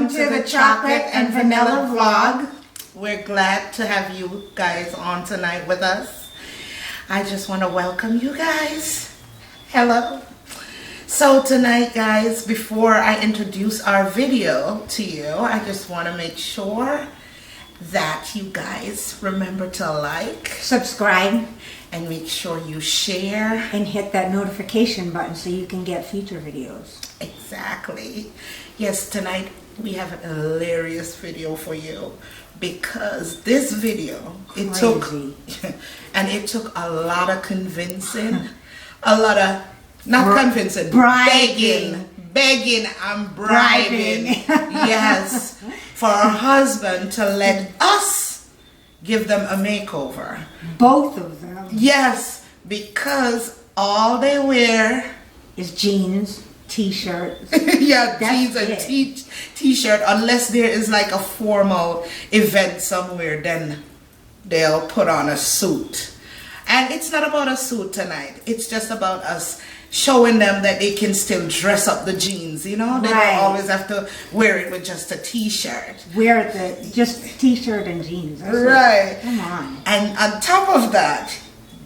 to the chocolate and vanilla vlog. We're glad to have you guys on tonight with us. I just want to welcome you guys. Hello. So tonight, guys, before I introduce our video to you, I just want to make sure that you guys remember to like, subscribe, and make sure you share and hit that notification button so you can get future videos. Exactly. Yes, tonight we have an hilarious video for you because this video, it took a lot of convincing, a lot of, not convincing, begging and bribing, yes, for her husband to let us give them a makeover. Both of them. Yes, because all they wear is jeans, t-shirts. Yeah, jeans and t-shirt, unless there is like a formal event somewhere, then they'll put on a suit. And it's not about a suit tonight. It's just about us showing them that they can still dress up the jeans, you know? They don't always have to wear it with just a t-shirt. Wear just t-shirt and jeans. That's right. Come on. And on top of that,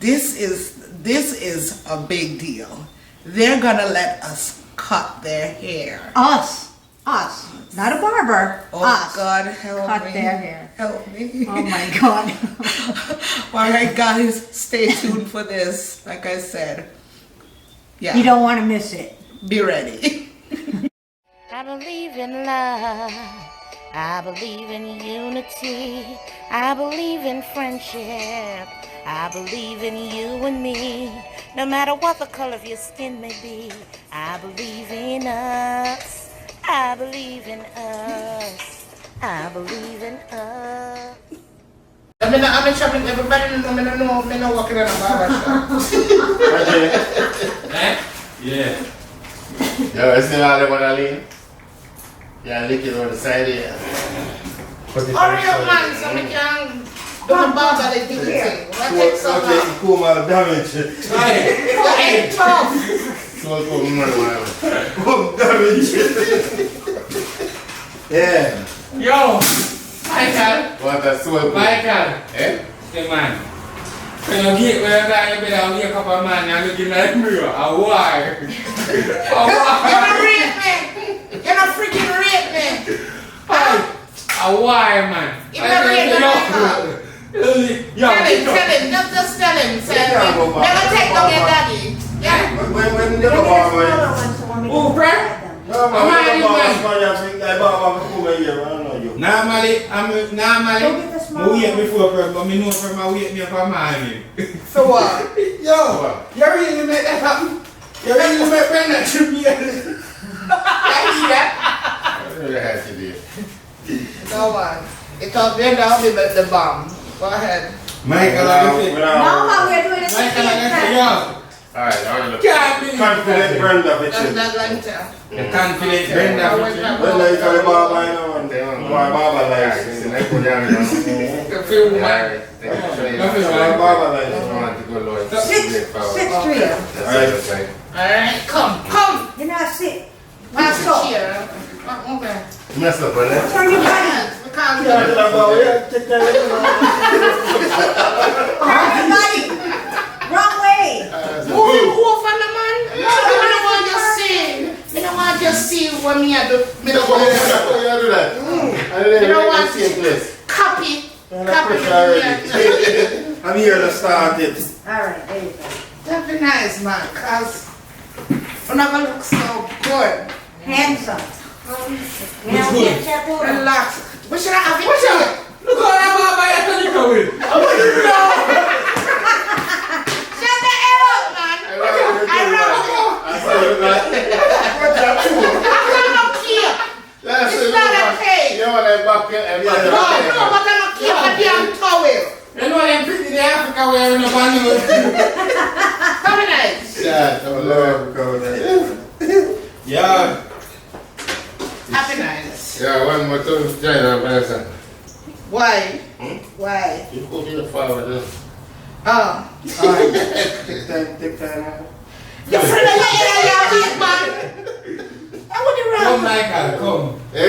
this is a big deal. They're gonna let us cut their hair. Us. Not a barber. Oh, us. God, help me. Cut their hair. Help me. Oh my God. Alright guys, stay tuned for this. Like I said. Yeah. You don't want to miss it. Be ready. I believe in love. I believe in unity. I believe in friendship. I believe in you and me. No matter what the color of your skin may be, I believe in us. I believe in us. I believe in us. I'm shopping. Everybody know walking in a barber shop. Yeah. Yo, it's not all the one I leave. Yeah, lick it on the side here. Hurry up, man, so we can do the barber they do the thing. What takes so long? Okay, cool, man, damage. Hey, tough. So cool, man. Damage. Yeah. Yo, Michael. What a soul. Michael. Eh? Hey man. When you get where that you better get a couple of man and looking like me. Why? You're not rape me. You're not freaking rape me. Why, man? You're not rape me, Michael. Tell him. Just tell him. Never take no get daddy. Yeah. When you go on, Oh, Brad? Normally, I wait before Brad, but I know from I wait me for money. So what? Yo, you really make that happen? You really make Brenda to be I see that. I really had to do it. No one. It's all been down with the bomb. Go ahead. Michael, I think. No, man, we're doing it. Michael, I Alright, alright. confident Brenda, That's that lantern. The confident Brenda. Brenda is a barber, I know, and they want barber license. And I put down The film, man. barber license. Sit straight. Alright, come. You're not sit. Pass the chair. Okay. Mess up, brother. Turn your body. Because Turn your body. Wrong way. moving off on the man. I don't want to see. I don't want to see what me I do. I don't want to do that. I don't want to copy. I'm here to start it. Alright, there you go. That'd be nice, man, because we're not going to look so good. Handsome. It's good. Relax. What should I have it? What should I? Look how that barber is telling you with. Shut the hell up, man. I don't care. It's not a cake. You want that bucket and No, but I don't care about the damn towel. You know them pretty in Africa wearing a bundle. Very nice. yeah, I love going Yeah. Happy nice. Yeah, one more time, China, person. Why? Why? You go to the fire with this. Oh. Take time. Your friend of yours, man. I wouldn't run. Come, Michael, come. Eh?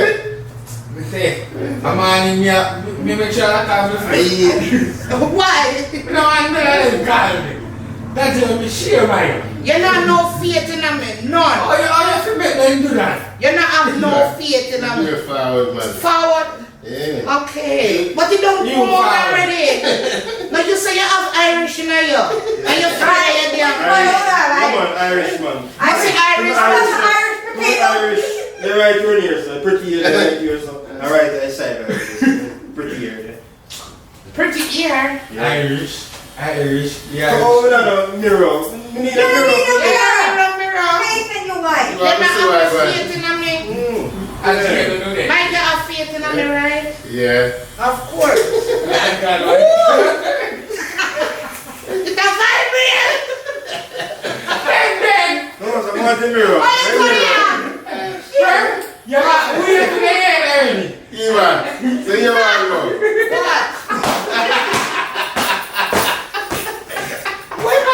say, I'm on me make sure I call me. Why? No, I never call me. That's what me share, man. You not no faith in me, none. Oh, you have to make them do that. You not have no faith in me. You're forward, man. Forward? Yeah. Okay. But you don't You come out forward. already. No, you say you have Irish in you. And you fry it there. Come on, Irishman. I say Irish. Irish potato. Irish. They're right through here, so pretty here, they're right here, so. Alright, I say pretty here. Pretty ear. Irish. Yeah. Come over to the mirror. We need a mirror. Mirror. Faith in your wife. You not have no faith in me. I can't do that. Might you have faith in me, right? Yeah. Of course. I got it. It's a vibrate. No, so I want the mirror. Why you Right put here. it on? Here. Yeah, we have to get early. Ivan, so you want to go? What? Where am I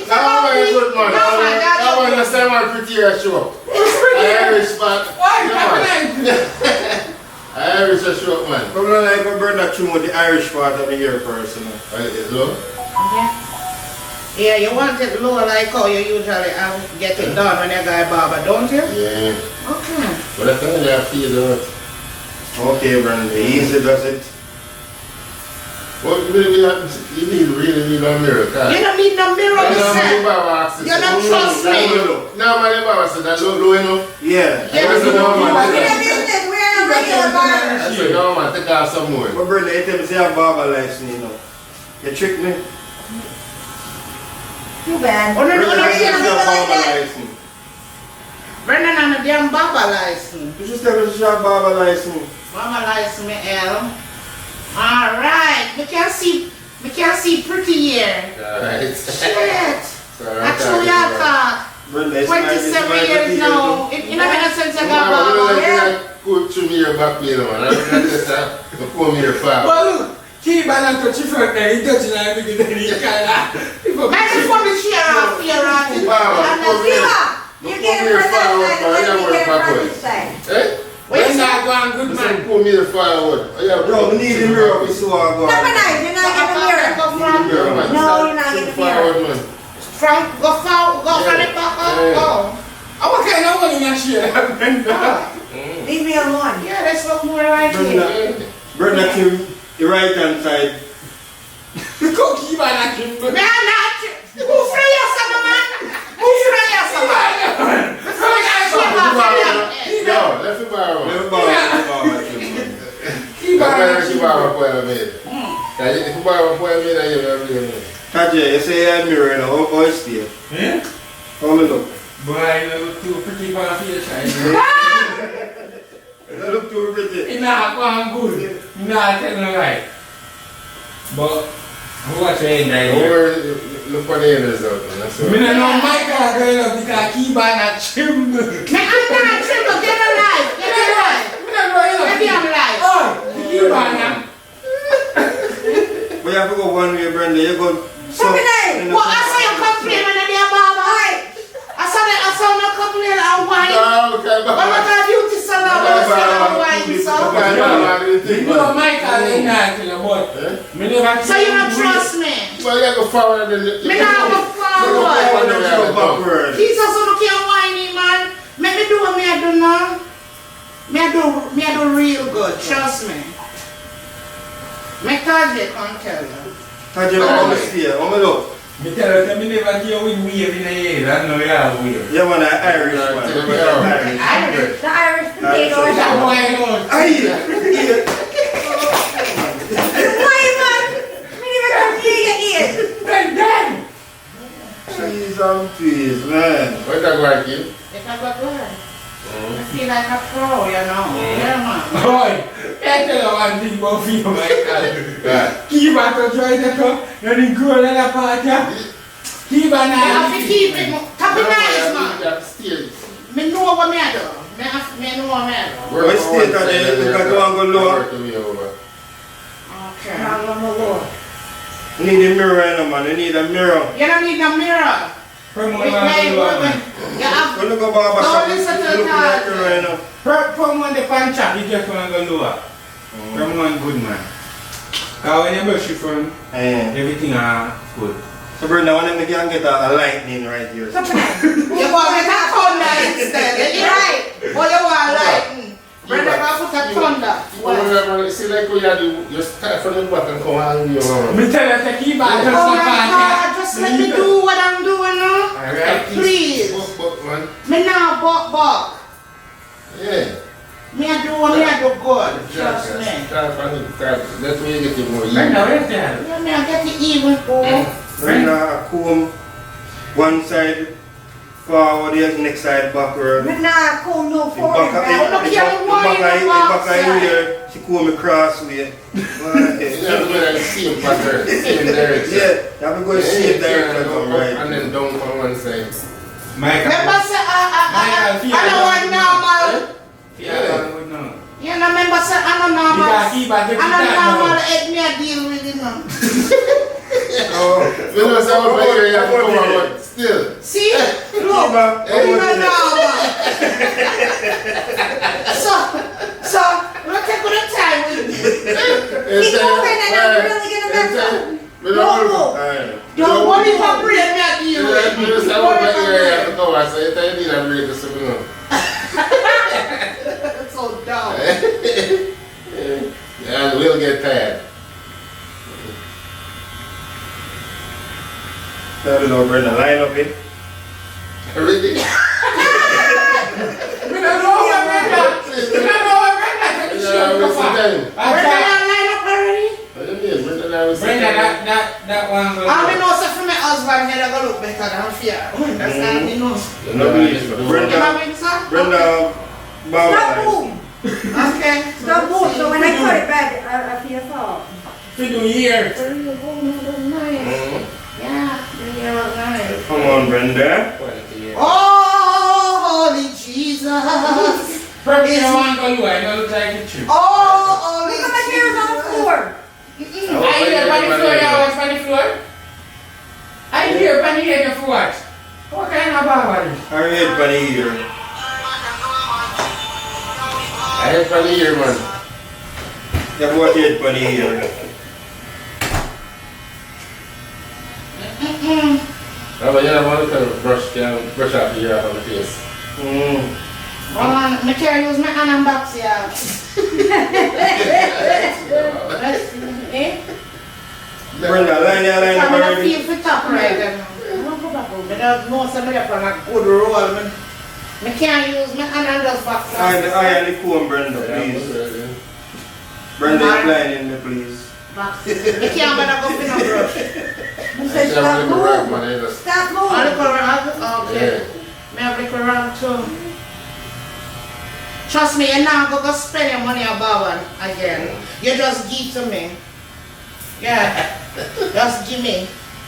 That one is good, man. That one is the same one pretty here show. Irish spot. Why? Irish show up, man. Come on, like a bird that tune with the Irish part of the ear person. Look. Yeah, you want it low like how you usually get it done when you got a barber, don't you? Yeah. Okay. But I think they feel it. Okay, Brandon, easy does it. What you really need a mirror, You don't need no mirror, you say. You don't trust me. No, my Baba said that low enough. Yeah. Yeah, I said, no, man. We're a regular barber. I said, no, man, take off some more. But Brandon, you tell me say I have barber license, you know. You trick me. Too bad. Oh, no, no, Brandon, no, I say I no, have no, barber no. license. Brendan on a damn barber license. You just tell me you have barber license. Barber license, me L. Alright, we can see pretty here. Alright. Shit. Sorry, I told y'all talk. Brandon, it's my 27 years now. It don't make no sense to got barber. I could to me your back wheel, man. I just pull me your file. Well, look. Keep on to chief and he touching like me then he can't. I just want to share off here, right? You get it from that side, and then you get it from this side. Eh? When not going good, man. Pull me the firewood. Yo, we need the mirror, we saw our Number 9, you're not getting a mirror. No, you're not getting a mirror. From go from the back up. Oh. What kind of one in that shit? Leave me alone. Yeah, let's look more right here. Brandon, Kim, the right hand side. Go keep on acting. Man, not. Who free yourself, man? Who free yourself, man? No, let's be borrow. Never barber. Keep on acting. If you borrow a point, then you're Kaje, you say you have mirror now, how is it still? Yeah? How me look? Boy, you look too pretty for a face, You look too pretty. it's not going good. You're not telling the right. But, what's saying that here? Look for the others out, man. That's I don't know my car going up because keep on a trim. Man, I'm not triple. Get a life. Get a life. Maybe I'm life. Oh, keep on now. But you have to go one way, Brenda. You go so. Well, I saw you complain when they're barber. I saw you complain and whine. But what are beauty salon? I saw you whine, so. You know my car ain't not till about. Me never So you don't trust me? Well, you go forward and Me not go forward. Jesus, you don't care whining, man. Make me do what me I do now. Me I do real good. Trust me. Me Kaje can't tell you. Kaje, how me stay? How me look? Me tell you, me never give win wave in the air. I know you have wave. You want an Irish one. Irish. The Irish potato or That something. boy knows. Why, man? Me never come to your ears. Then. Cheese and peas, man. What that like you? If I got good. I feel like a pro, you know. Yeah, man. Boy, I tell you one thing about you, my God. Yeah. Keep on to join the cup. You're the girl in the party. Keep on I have to keep it. Top it nice, man. Still. Me know what me I do. Me know what me I do. What state are they? You got to go lower. Okay. I'm on the Lord. You need a mirror, you know, man. You need a mirror. You don't need a mirror. from You have When you go barber shop, don't listen to looking at you right now. From when the pan chop, you just want to go lower. From one good man. Because when you brush your front, everything are good. So Brenda, when we can get a lightning right here. You want to get a thunder instead. You're right. But you want lightning. Brenda, I put a thunder. Well, see, like we had you start from the bottom, come on, you know. Me tell you to keep on just Oh the my pan God, just let me do what I'm doing now. Alright, Please. man. Me now buck. Yeah. Me I do good. Trust me. That's where you get the more Brenda, where's that? Yeah, me I get the even too. Brenda, comb one side forward, the next side backward. But nah, comb no The forward. back Right? of here, she comb me crossway. You have to go and see him pattern, same direction. Yeah, you have to go see it direction from right. And then down from one side. Michael. Remember say I don't want normal. Yeah. You know, remember say I don't normal. You gotta keep on I don't normal the head me a deal with him now. You know, so I'm like, you have to come out, but still. See? Look, you know normal. So, we'll take good time with me. Keep moving and I'm really gonna mess up. Don't move. Don't worry for brain me a deal with. You just have to come out, so you tell me I'm ready to see me now. It's so dumb. Yeah, we'll get tired. Tell the little Brenda, line up it. Everything. We don't know what Brenda. We don't know what Brenda. Yeah, what's the time? Brenda, you line up already? What do you mean? Brenda, that one goes. I know so for my husband here, I go look better than fear. That's how I know. Brenda, Stop boom. Okay. Stop boom. So when I put it back, I feel fall. We do years. Yeah, nice. come on Brenda. Oh, holy Jesus. Probably I want to go lower. I don't look like a tree. Oh, holy Look at my hair on the floor. I hear on the floor. I watch on the floor. I hear on the head of what? What kind of barber? I head for the ear. I heard from the ear, man. You have what head for the ear. But you don't want to brush off the ear off of the face. I can't use my hand and box here. Brenda, line up I'm going to already. feel for top right now. I don't know somebody from a good roll. I can't use my hand and just box. I and the comb, Brenda, please. Brenda, you line me, please. I can't better go for no brush. I said stop moving. Stop I look moving. around. Okay. May I look around too? Trust me, you're not going to spend your money on Bowen again. You just give to me. Yeah. Just give me.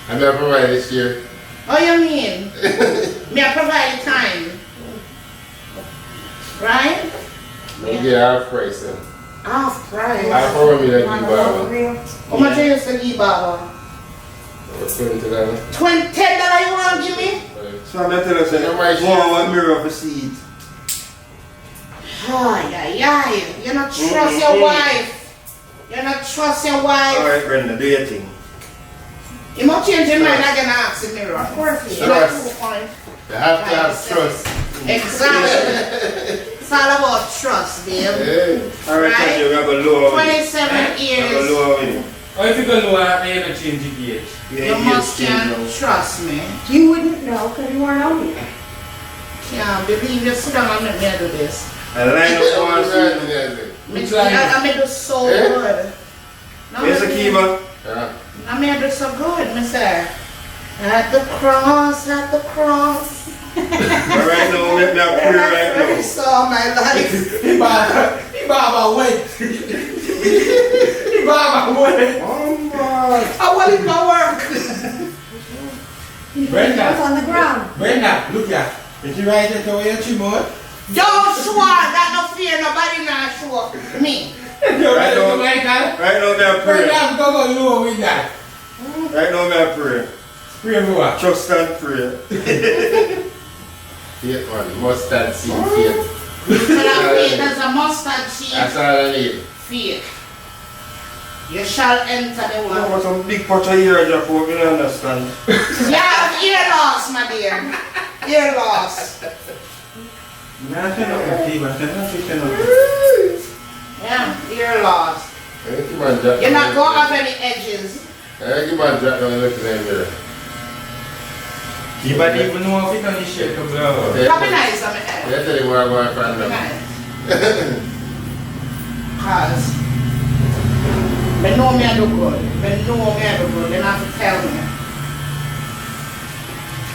I'm going to provide this year. Oh, you mean? Me I provide time. Right? Don't get half price then. Half price. Half for me that you buy. How much you used to give Baba? $20. $10 you want to give me? So I'm going to tell you, say, one mirror for seat. Ay. You not trust your wife. You not trust your wife. Alright, Brenda, do your thing. You must change your mind again and ask the mirror. Of course you Trust. like 2 points. You have to have trust. Exactly. It's all about trust, babe. Yeah. Alright, Right? thank you, we have a lower. 27 We have a years. lower with it. Or if you go lower, you don't change the gauge. You must can trust me. You wouldn't know because you weren't on it. Can't believe you sit down and make me do this. And line up one seat. Which line? I made do so Eh? good. No, Yes, Akiva. Yeah. I made do so good, Mr. At the cross. Alright, now let me have prayer right I now. saw my life. He barber wait. He barber wait. I want it to work. Brenda. What's on the ground? Brenda, look here. Did you write it over your keyboard? Don't show that no fear, nobody not show me. You write it over like that? Right now, me have prayer. Brenda, go low with that. Right now, me have prayer. Pray for what? Trust and prayer. Fake one. Mustard seed fake. There's a mustard seed. That's all I need. Fake. You shall enter the You world. want some big pot of ear drop out, you don't understand. You have ear loss, my dear. Ear loss. Yeah, ear loss. You're not going to have any edges. I keep on drop down and look in the mirror. You might even know if it on the shape of blow. Copy nice on my head. Let's tell you where I'm going to find them. Because they know me I do good. They know me I do good. They don't have to tell me.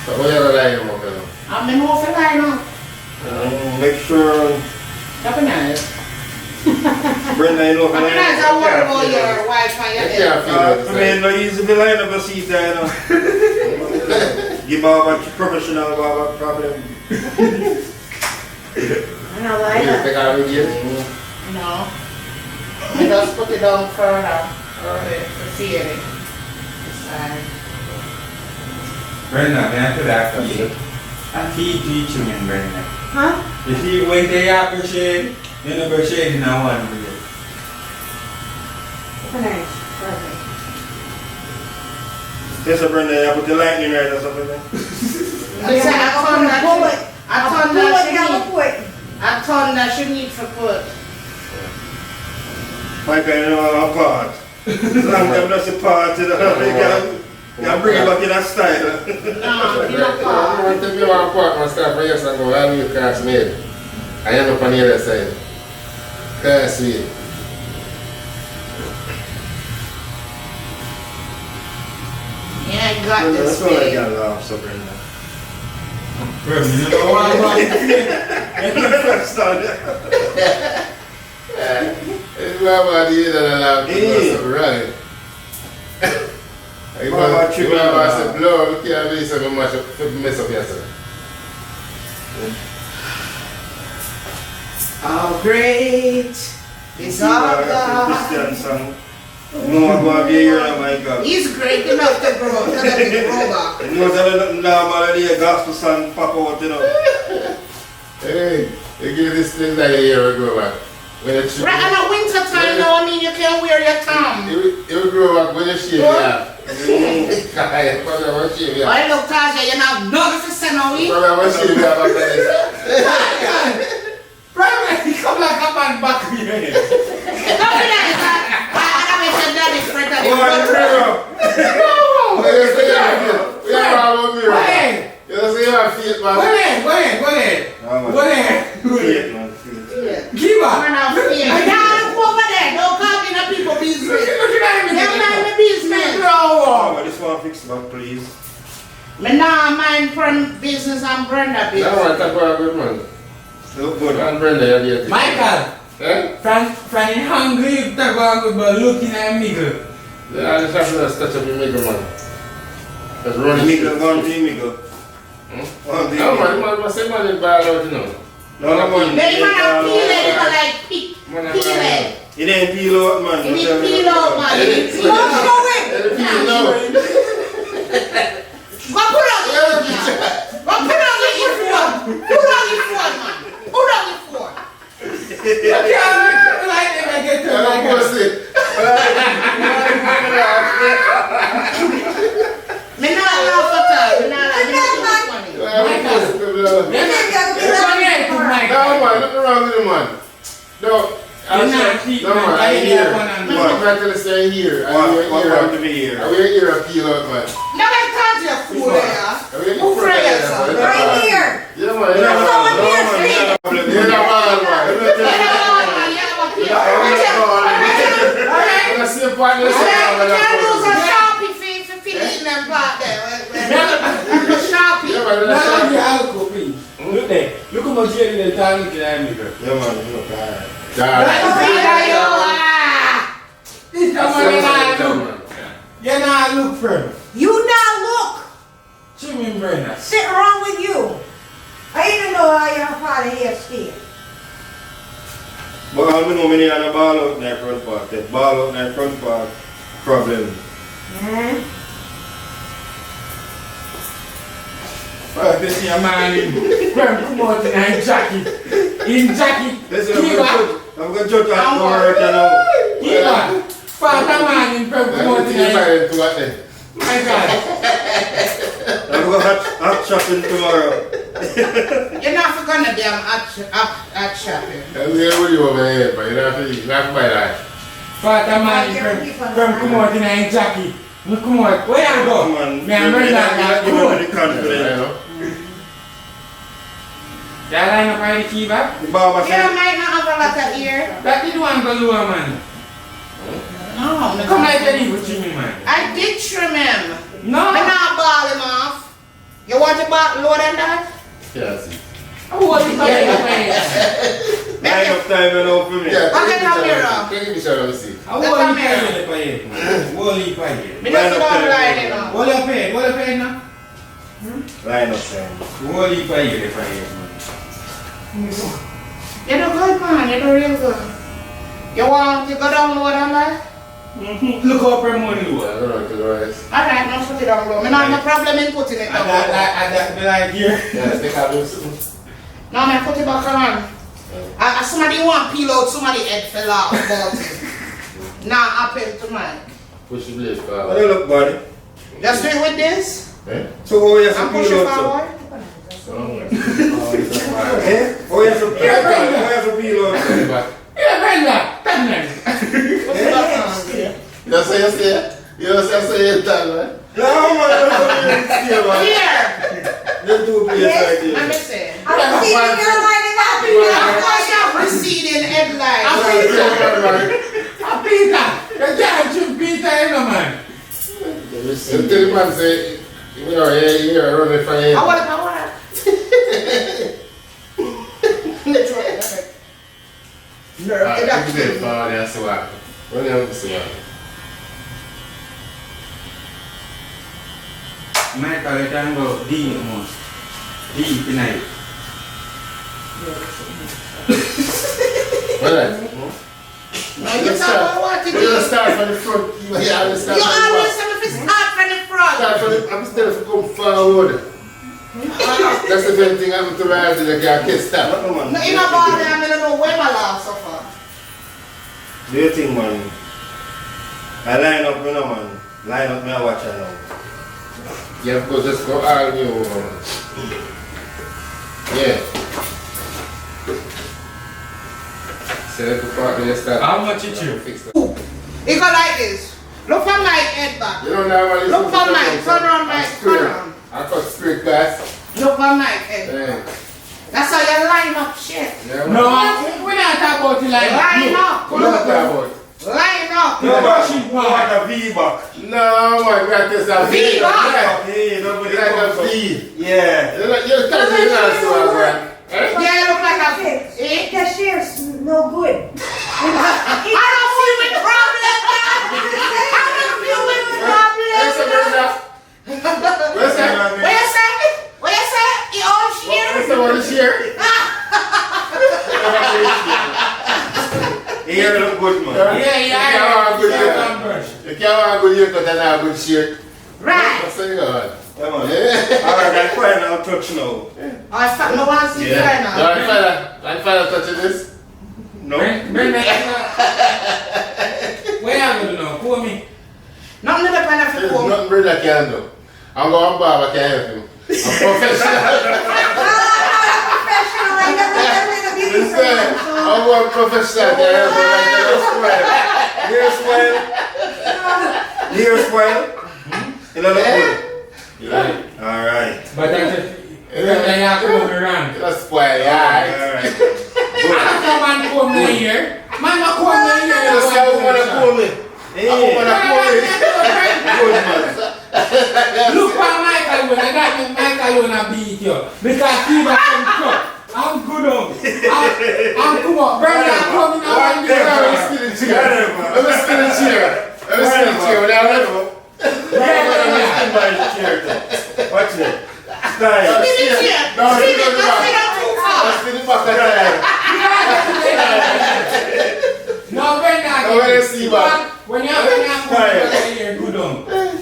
So what you like about them? I'm in no for line now. Make sure Copy nice. Brenda, you know, Copy nice. I worry about your wife and your You can't head. feel what I you say. mean, no easy to line up a seat there, you know. Give Baba professional Baba problem. I don't like You it. think I will get it? No. I just put it down further. To see it. Sorry. Brenda, may I could ask you? I keep teaching him, Brenda. Huh? If you when they appreciate, you never appreciate in one video. Nice. Perfect. Yes, Brenda, you put the lightning right or something there. Listen, I told that she need for put. My kind of know a part. Long time that's a part, you know. You can bring it back in a style. No, you don't I call. want to be one part my stuff for years ago. I knew cast made. I end up on the other side. Cast made. Yeah, I got Brenda, this that's all I big. can laugh, so Brenda. Brenda, you know what I'm First time, It's my body that I love to go right. You said, blow, you can't be so much mess up yourself. How great is our God. Christian song. No, I'm going to be here, oh my God. He's great enough to grow back. You know, there's nothing normal in a gospel song pop out, you know. Hey, you give this thing like a year ago, man. When it's Right, and at winter time now, I mean, you can wear your thumb. you grow up when you shave your hair. I want to shave your hair. I look Tasha, you're not nothing to say now, we. I want to shave your hair back then. Brenda, he come like a man back here. Nothing like that. I wish your daddy friend that Oh, I'm real. We are all over here. You don't see your feet, man. Go ahead. Feet, man. Give up. We're not free. Now, go over there. Don't come in the people business. Don't mind the business. Oh, I just want to fix that, please. Me nah mind from business and Brenda I business. want to talk about good man. Look good. And Brenda, you're there. Michael, Eh? Frank hungry, you talk about good, but looking at me good. Yeah, I just have to touch up your maker, man. Just run Miguel, go on to Miguel. No, man, must say man is bad out, you know. No, man. They wanna peel it, you know, like peel it. It ain't peel out, man. It need peel out, man. It need peel out. Go put on the earphone. Go put on the earphone. Put on the phone, man. Put on the phone. You can't like them and get to like us. Me not laugh at all. Me not laugh. Me not funny. No, man, nothing wrong with him, man. No, man, I ain't here. I'm not gonna stay here. What to be here? I will hear a peel out, man. Now I can't you fool there. Who friend yourself? Right here. Yeah, man. You're not bad, man. I'm see a partner. I can't lose a Sharpie for filling them part there. A Sharpie. Yeah, man. Now you alcohol, please. Look there. Look how much here in the time looking at me, girl. Yeah, man. Look, alright. This time you're not look for him. You now look. Jimmy Brenner. Sit wrong with you. I even know how your father here still. But all we know, we have a ball out in the front part. The ball out in the front part problem. This is a man in come out in jacket. In jacket. Listen, I'm going to judge that tomorrow, you know. Kiba. Father man in come out in my God. I'm going to hot shopping tomorrow. You're not gonna be at shopping. I'm here with you over here, but you don't have to buy that. Father man in come out in jacket. Look, come on, where you go? Man, I'm ready to you go. the confidence. That line up by the key back? The barber You said, might not have a lot of ear. That did one go lower, man. No, Come like that evil Jimmy, man. I did trim him. No. I'm not ball him off. You want to ball lower than that? Yes. I want to play the man. line up time and out for me. Yeah, Okay, come here, take a picture of me, see. I want to play the man. What are you playing? Me just sit down line, you know. What are you paying? What are you paying now? Line up time. What are you paying the man? You do good, man. You do real good. You want to go down lower than that? Look up her money, I lower. don't know, to the right. Alright, now put it down low. I don't have no problem in putting it down low. I like here. Yeah, take a look. Now I put it back on. Somebody want peel out somebody head fell off about it. Now happen to mine. Push the blade How forward. do you look, buddy? Just do it with this. Eh? So, how you have And to push peel it out, forward. So, Eh? How you have to peel out? How you have to peel out? Yeah, Brenda. Come here. Put it back on. you know, say, you know, say, you tell, man. No, man, that's what you see, man. Here. Them two players right Let there. me see. I'm seeing your lining up. Of course you have receding headlights. Peter. You can't shoot Peter, you know, man. You tell the man, say, you know, you're running for him. I want Alright, take the blade forward and see what. Run down to see what. Michael, you can go deep almost. Deep tonight. Alright. You start what to We're gonna do. start from the front. You always start You from the always back. say if it's start from the front. Start from the, I'm still come forward. That's the same thing happened to rise in the car, can't stop. No, man. No, in a ball there, I don't know where my last so far. Do you think, man? I line up, you know, man. Line up, me I watch it now. Yeah, of course, just go all new over. Yeah. Select the part where you start. How much it you? Fix that. It go like this. Look for my head back. You don't normally Look for Mike, turn on Mike, turn on. I cut straight glass. Look for my head. Yeah. That's how you line up shit. Yeah, No, we're not talking about it like that. Line up. What are you talking Line up. No, man, she want a V-back. No, my God, this is a V back. Yeah. Hey, nobody Like a comes up. V. Yeah. You're touching it now, so I'm right. Eh? Yeah, you look like a Fix. eh? The share's no good. I don't feel with problem. I don't feel with Where's the problem. brother? Where's that? What you say? What you say? You all share? Where's the one here? Hair look good, man. Yeah, You can't have a good yeah. haircut. You can't have a good haircut and have a good shirt. Right. What's going on? Come on. Yeah. Alright, I'm fine, I'll touch now. I thought no one see Yeah. right now. Like father touching this? No? Bring that. Where are you now? Call me. Nothing to depend on There's the home. nothing brother can do. I'm going to barber, I can't help you. I'm professional. Professional, I never been a beauty Listen, salon. I'm going professional, I can't help you. Like Hair swell. Hair swell. You know, look good. Yeah. Alright. But that's it. You're coming around. That's spoil, yeah. Alright. I don't want to come down here. Man, not come down here. You see how you want to pull me? Hey. I want to pull me. Good, man. Look for Michael when I got me Michael when I beat you. Because he was some truck. I'm good on. I'm come on. Brenda, I'm coming out and Let me there. spin the chair. Let me spin the chair. Let me spin the chair. Watch it. Style. Give me here. No, Give you me. don't do Let's that. get up too far. Let's spin the back of the No, Brenda. No, when you see back. When you're coming out here, good on.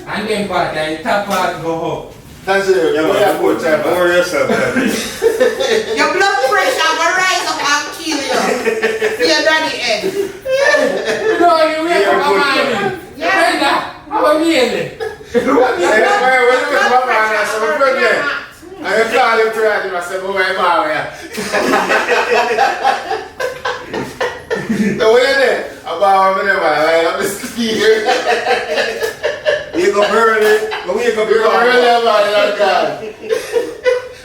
And then part, the top part go up. Thanks to you. Yeah, man. Yeah, good time. Don't worry yourself, man. Your blood pressure will rise up and kill you. Your daddy head. You know you wake up a morning. Brenda, how are you? When you wake up, man, I said, my friend there. And you call him to him, I said, "Boy, I'm out here." So when you're there, about a minute, man, I'm just here. Wake up early. But wake up You're early. really about it, I'm gone.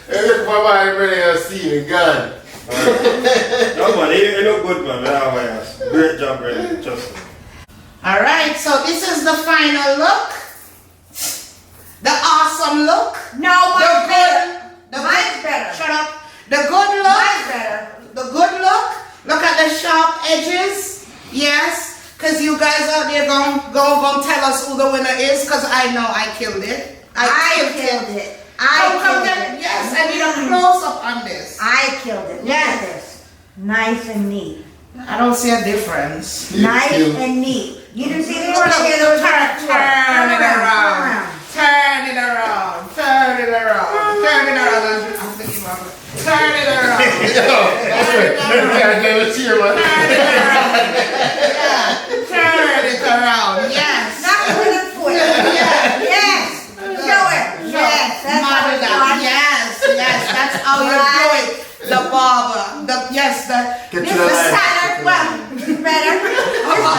You look for my man, ready to see me, gone. No, man. You look good, man. Great job, really. Trust me. All right, so this is the final look. The awesome look. No, mine's better. Mine's better. Shut up. The good look. Mine's better. The good look. Look at the sharp edges. Yes, because you guys out there gonna tell us who the winner is, because I know I killed it. I killed it. Yes, I need a close up on this. I killed it. Look at this. Nice and neat. I don't see a difference. Nice and neat. You didn't see the Look, one here. There was turn it around. Turn it around. Turn it around. Turn it around. I'm thinking about it. Turn it around. You gotta give a cheer, man. Turn it around. Yes. Not with a foot. Yes. Show it. Yes. That's how it's done. Yes, that's how you do it. The barber. Yes, Get this to the is line. standard. Well, It's better. It's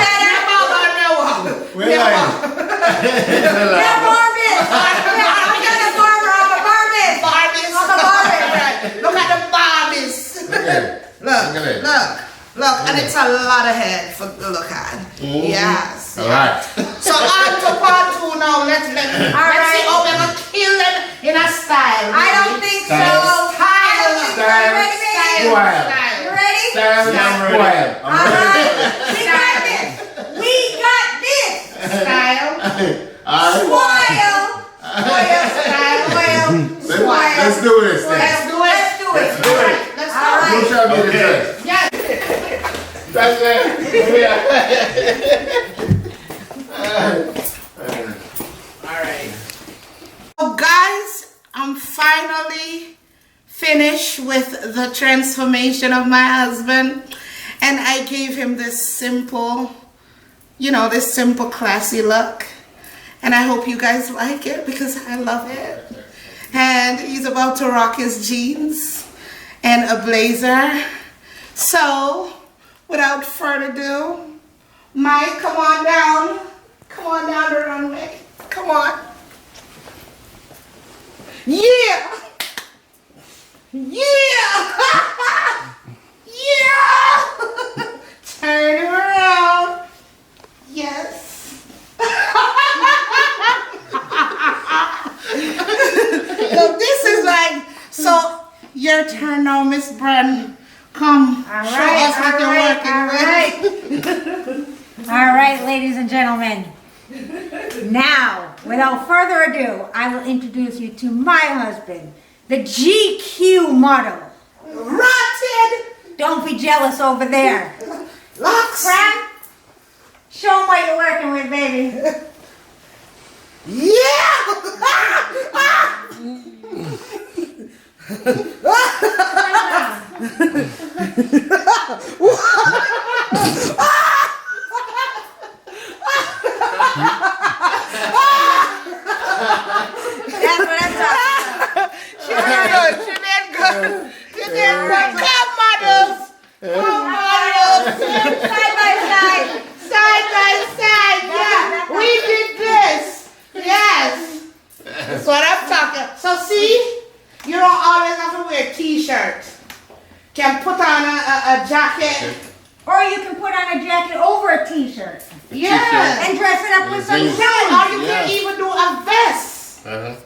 better. the barber now. Where are you? Yeah, Barbie. I'm gonna barber. I'm a Barbie. Barbies. I'm a Barbie. Look at the Barbies. Look, and it's a lot of head for to look at. Yes. All right. So on to part 2 now. Let's see how we're gonna kill them in a style. I don't think so. Style. You ready, baby? You ready? Style and spoil. We got this. We got this. Style. Spoil. Let's do this then. Let's do it. Let's do it. Let's do it. Let's All go. Who right. shall be the judge? Yes. That's Alright. So guys, I'm finally finished with the transformation of my husband, and I gave him this simple, this simple classy look, and I hope you guys like it because I love it. And he's about to rock his jeans and a blazer. So without further ado, Mike, come on down. Come on down the runway. Come on. Yeah! Yeah! Yeah! Turn him around. Yes. Look, this is like, so your turn now, Miss Bren. Come, show us what you're working with. All right, ladies and gentlemen. Now, without further ado, I will introduce you to my husband, the GQ model. Rotted! Don't be jealous over there. Locks! Frank, show them what you're working with, baby. That's what I'm talking about. She did good. She did good. She did good. Come, models. Come, models. Side by side. Side by side. Yeah. We did this. Yes. That's what I'm talking. So see, you don't always have to wear a t-shirt. Can put on a jacket. Or you can put on a jacket over a t-shirt Yeah. and dress it up with some Jeans. shoes. Or you can even do a vest. Uh-huh.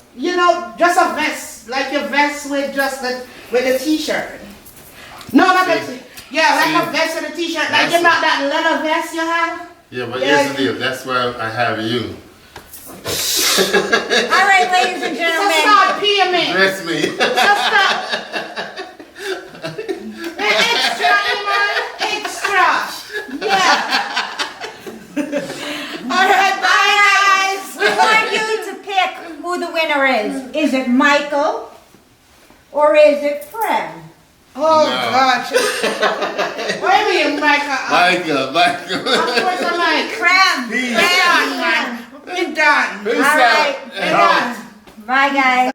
Just a vest, like your vest with with a t-shirt. No, not a like a vest with a t-shirt, like you know that leather vest you have. Yeah, but Yeah. here's the deal. That's why I have you. All right, ladies and So gentlemen. start PMing. Dress me. So start. Extra, Iman. Extra. Yeah. All right, bye guys. We want you to pick who the winner is it Michael or is it Prem? Oh, No. gosh. Wait a minute, Michael. Michael. Where's the mic? Prem. We're done, man. We're done. Peace All right. out. Bye, guys.